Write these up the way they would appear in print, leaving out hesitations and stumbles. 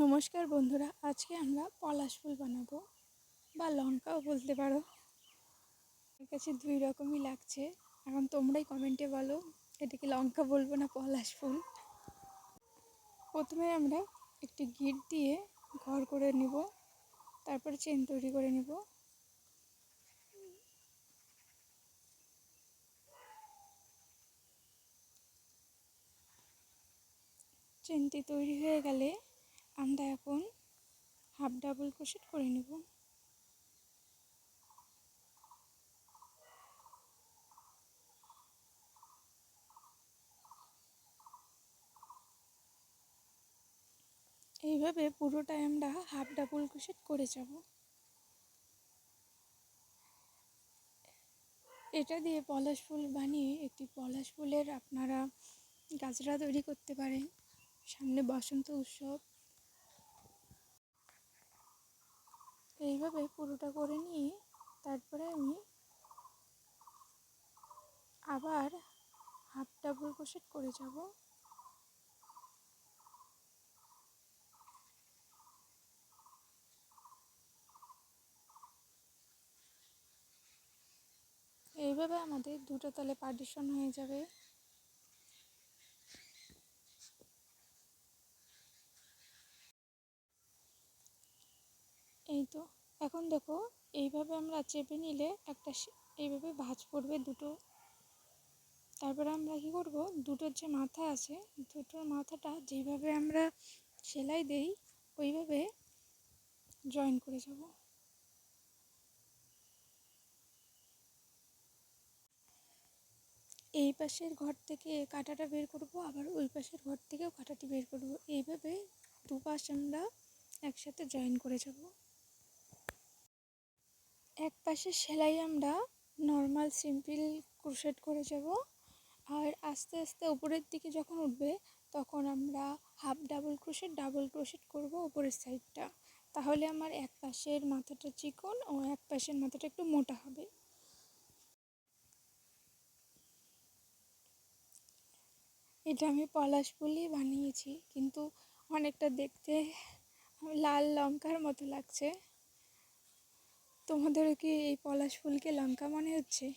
নমস্কার বন্ধুরা, আজকে আমরা পলাশ ফুল বানাবো বা লঙ্কাও বলতে পারো। আমার কাছে দুই রকমই লাগছে। এখন তোমরাই কমেন্টে বলো এটাকে লঙ্কা বলবো না পলাশ ফুল। প্রথমে আমরা একটি গিট দিয়ে ঘর করে নেব, তারপর চেন তৈরি করে নেব। চেনটি তৈরি হয়ে গেলে আমরা এখন হাফ ডাবল ক্রোশেট করে নেব। এইভাবে পুরোটাই আমরা হাফ ডাবল ক্রোশেট করে যাব। এটা দিয়ে পলাশ ফুল বানিয়ে একটি পলাশ ফুলের আপনারা গাজরা তৈরি করতে পারেন। সামনে বসন্ত উৎসব। এইভাবে পুরোটা করে নিয়ে তারপরে আমি আবার হাফ ডাবল ক্রোশেট করে যাব। এইভাবে আমাদের দুটো তলে পার্টিশন হয়ে যাবে। এই তো, এখন দেখো এইভাবে আমরা চেপে নিলে একটা এইভাবে ভাঁজ পড়বে দুটো। তারপরে আমরা কী করব, দুটোর যে মাথা আছে দুটোর মাথাটা যেভাবে আমরা সেলাই দেই ওইভাবে জয়েন করে যাব। এই পাশের ঘর থেকে কাঁটাটা বের করব, আবার ওই পাশের ঘর থেকেও কাঁটাটি বের করব। এইভাবে দুপাশ আমরা একসাথে জয়েন করে যাব। এক পাশের সেলাই আমরা নর্মাল সিম্পল ক্রোশেট করে যাব, আর আস্তে আস্তে উপরের দিকে যখন উঠবে তখন আমরা হাফ ডাবল ক্রোশেট করব উপরের সাইডটা। তাহলে আমার এক পাশের মাথাটা চিকন ও এক পাশের মাথাটা একটু মোটা হবে। এটা আমি পলাশ ফুলই বানিয়েছি, কিন্তু অনেকটা দেখতে লাল লঙ্কার মতো লাগছে। তোমাদেরও কি এই পলাশ ফুলকে লঙ্কা মনে হচ্ছে?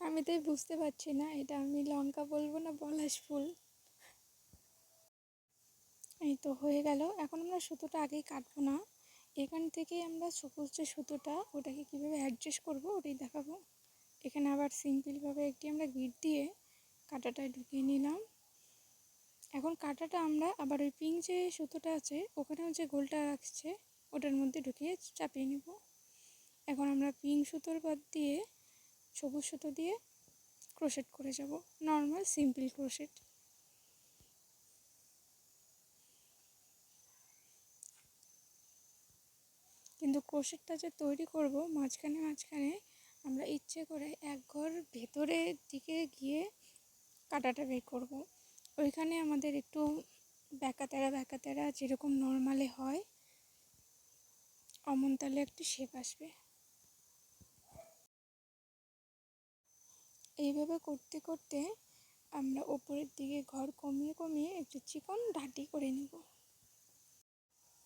আমি তাই বুঝতে পারছি না এটা আমি লঙ্কা বলবো না পলাশ ফুল। এই তো হয়ে গেল। এখন আমরা সুতোটা আগেই কাটবো না, এখান থেকেই আমরা সবুজ যে সুতোটা ওটাকে কীভাবে অ্যাডজাস্ট করবো ওটাই দেখাবো। এখানে আবার সিম্পলভাবে একটি আমরা গিট দিয়ে কাঁটাটায় ঢুকিয়ে নিলাম। এখন কাঁটাটা আমরা আবার ওই পিঙ্ক যে সুতোটা আছে ওখানেও যে গোলটা রাখছে ওটার মধ্যে ঢুকিয়ে চাপিয়ে নেব। এখন আমরা পিঙ্ক সুতোর বাদ দিয়ে সবুজ সুতো দিয়ে ক্রোশেট করে যাব, নর্মাল সিম্পল ক্রোশেট। কিন্তু ক্রোশেটটা যে তৈরি করব মাঝখানে মাঝখানে আমরা ইচ্ছে করে এক ঘর ভেতরের দিকে গিয়ে কাঁটাটা বের করব। ওইখানে আমাদের একটু ব্যাকা তেরা যেরকম নর্মালে হয় অমন তালে একটু শেপ আসবে। এইভাবে করতে করতে আমরা ওপরের দিকে ঘর কমিয়ে কমিয়ে একটু চিকন ডাঁটি করে নেব।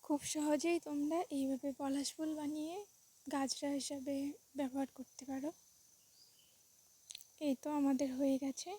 খুব সহজেই তোমরা এইভাবে পলাশ ফুল বানিয়ে গাজরা হিসাবে ব্যবহার করতে পারো। এই তো আমাদের হয়ে গেছে।